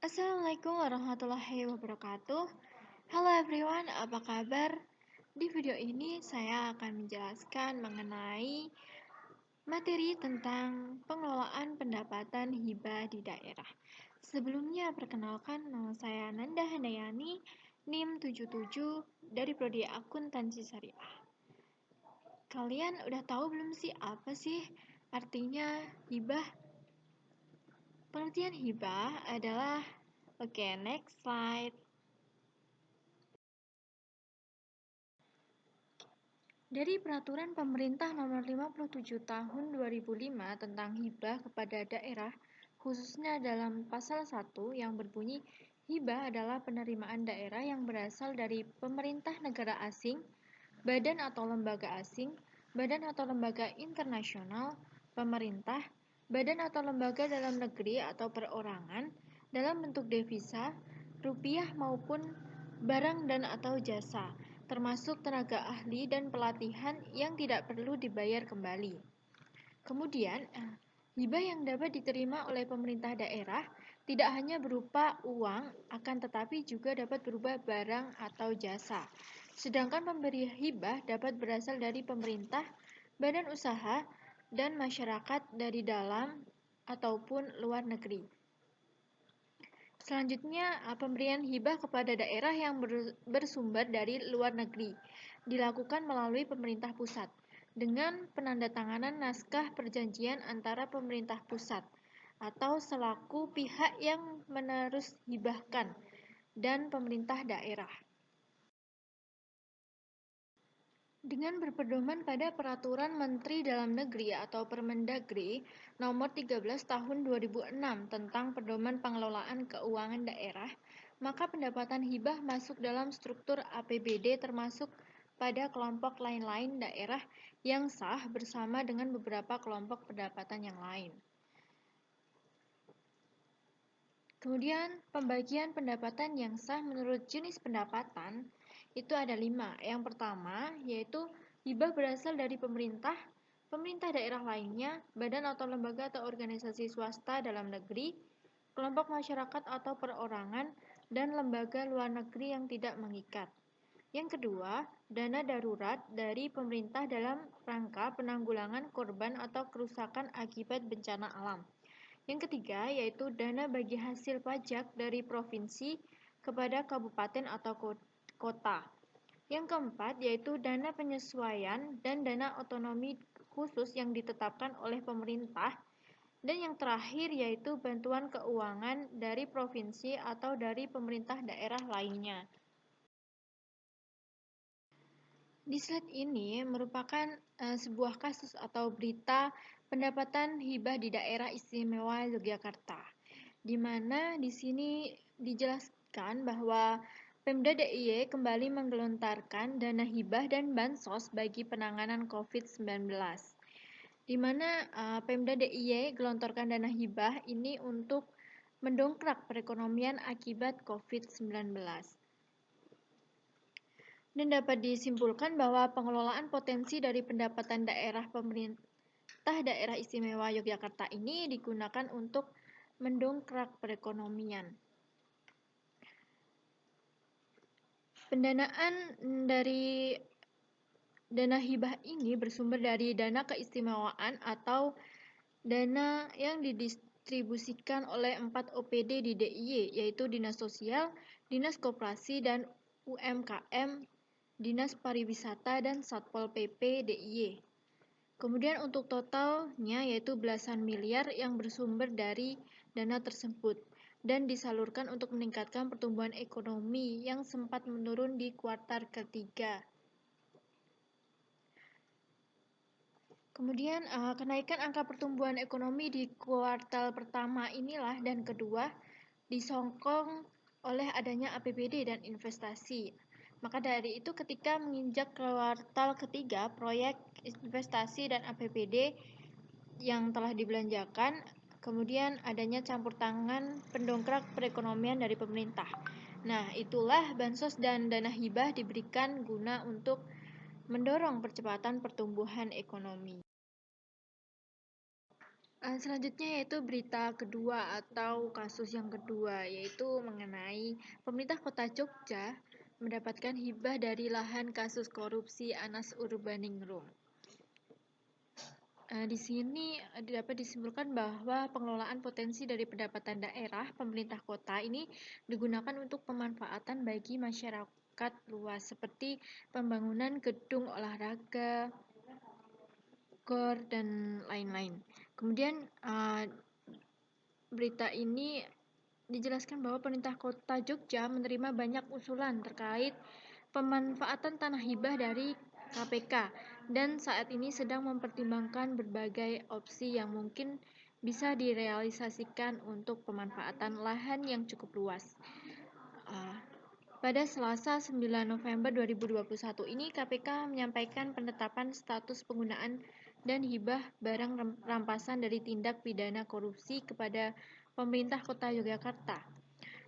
Assalamualaikum warahmatullahi wabarakatuh. Halo everyone, apa kabar? Di video ini saya akan menjelaskan mengenai materi tentang pengelolaan pendapatan hibah di daerah. Sebelumnya, perkenalkan nama saya Nanda Handayani, NIM 77 dari Prodi Akuntansi Syariah. Kalian udah tahu belum sih apa sih artinya hibah? Pengertian hibah adalah next slide. Dari Peraturan Pemerintah Nomor 57 Tahun 2005 tentang hibah kepada daerah, khususnya dalam pasal 1 yang berbunyi, hibah adalah penerimaan daerah yang berasal dari pemerintah negara asing, badan atau lembaga asing, badan atau lembaga internasional, pemerintah, badan atau lembaga dalam negeri atau perorangan, dalam bentuk devisa, rupiah maupun barang dan atau jasa, termasuk tenaga ahli dan pelatihan yang tidak perlu dibayar kembali. Kemudian, hibah yang dapat diterima oleh pemerintah daerah tidak hanya berupa uang, akan tetapi juga dapat berupa barang atau jasa. Sedangkan pemberi hibah dapat berasal dari pemerintah, badan usaha, dan masyarakat dari dalam ataupun luar negeri. Selanjutnya, pemberian hibah kepada daerah yang bersumber dari luar negeri dilakukan melalui pemerintah pusat dengan penandatanganan naskah perjanjian antara pemerintah pusat atau selaku pihak yang menerus hibahkan dan pemerintah daerah. Dengan berpedoman pada Peraturan Menteri Dalam Negeri atau Permendagri Nomor 13 Tahun 2006 tentang Pedoman Pengelolaan Keuangan Daerah, maka pendapatan hibah masuk dalam struktur APBD termasuk pada kelompok lain-lain daerah yang sah bersama dengan beberapa kelompok pendapatan yang lain. Kemudian, pembagian pendapatan yang sah menurut jenis pendapatan itu ada 5. Yang pertama, yaitu hibah berasal dari pemerintah, pemerintah daerah lainnya, badan atau lembaga atau organisasi swasta dalam negeri, kelompok masyarakat atau perorangan, dan lembaga luar negeri yang tidak mengikat. Yang kedua, dana darurat dari pemerintah dalam rangka penanggulangan korban atau kerusakan akibat bencana alam. Yang ketiga, yaitu dana bagi hasil pajak dari provinsi kepada kabupaten atau kota. Yang keempat, yaitu dana penyesuaian dan dana otonomi khusus yang ditetapkan oleh pemerintah. Dan yang terakhir, yaitu bantuan keuangan dari provinsi atau dari pemerintah daerah lainnya. Di slide ini merupakan sebuah kasus atau berita pendapatan hibah di daerah istimewa Yogyakarta, di mana di sini dijelaskan bahwa Pemda DIY kembali menggelontarkan dana hibah dan bansos bagi penanganan COVID-19, di mana Pemda DIY gelontorkan dana hibah ini untuk mendongkrak perekonomian akibat COVID-19. Dan dapat disimpulkan bahwa pengelolaan potensi dari pendapatan daerah pemerintah daerah istimewa Yogyakarta ini digunakan untuk mendongkrak perekonomian. Pendanaan dari dana hibah ini bersumber dari dana keistimewaan atau dana yang didistribusikan oleh 4 OPD di DIY, yaitu Dinas Sosial, Dinas Koperasi dan UMKM, Dinas Pariwisata, dan Satpol PP DIY. Kemudian untuk totalnya yaitu belasan miliar yang bersumber dari dana tersebut dan disalurkan untuk meningkatkan pertumbuhan ekonomi yang sempat menurun di kuartal ketiga. Kemudian kenaikan angka pertumbuhan ekonomi di kuartal pertama inilah dan kedua disokong oleh adanya APBD dan investasi. Maka dari itu ketika menginjak kuartal ketiga, proyek investasi dan APBD yang telah dibelanjakan, kemudian adanya campur tangan pendongkrak perekonomian dari pemerintah. Nah, itulah bansos dan dana hibah diberikan guna untuk mendorong percepatan pertumbuhan ekonomi. Selanjutnya yaitu berita kedua atau kasus yang kedua, yaitu mengenai pemerintah Kota Jogja mendapatkan hibah dari lahan kasus korupsi Anas Urbaningrum. Di sini dapat disimpulkan bahwa pengelolaan potensi dari pendapatan daerah pemerintah kota ini digunakan untuk pemanfaatan bagi masyarakat luas seperti pembangunan gedung olahraga, gor, dan lain-lain. Kemudian berita ini dijelaskan bahwa pemerintah Kota Jogja menerima banyak usulan terkait pemanfaatan tanah hibah dari KPK dan saat ini sedang mempertimbangkan berbagai opsi yang mungkin bisa direalisasikan untuk pemanfaatan lahan yang cukup luas. Pada Selasa 9 November 2021 ini KPK menyampaikan penetapan status penggunaan dan hibah barang rampasan dari tindak pidana korupsi kepada pemerintah Kota Yogyakarta,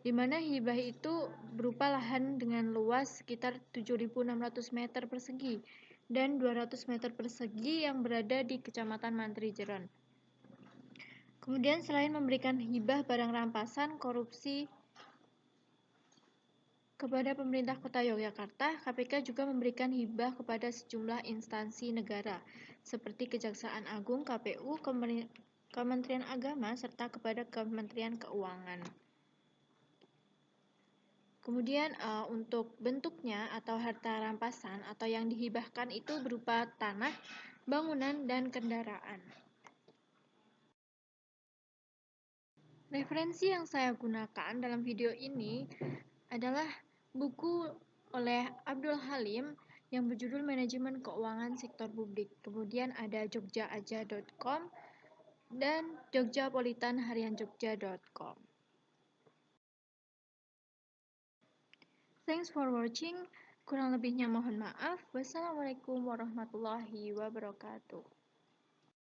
di mana hibah itu berupa lahan dengan luas sekitar 7.600 meter persegi dan 200 meter persegi yang berada di Kecamatan Mantri Jeron. Kemudian selain memberikan hibah barang rampasan korupsi kepada pemerintah Kota Yogyakarta, KPK juga memberikan hibah kepada sejumlah instansi negara seperti Kejaksaan Agung, KPU, Kementerian Agama, serta kepada Kementerian Keuangan. Kemudian untuk bentuknya atau harta rampasan atau yang dihibahkan itu berupa tanah, bangunan, dan kendaraan. Referensi yang saya gunakan dalam video ini adalah buku oleh Abdul Halim yang berjudul Manajemen Keuangan Sektor Publik. Kemudian ada jogjaaja.com dan jogjapolitanharianjogja.com. Thanks for watching. Kurang lebihnya mohon maaf. Wassalamualaikum warahmatullahi wabarakatuh.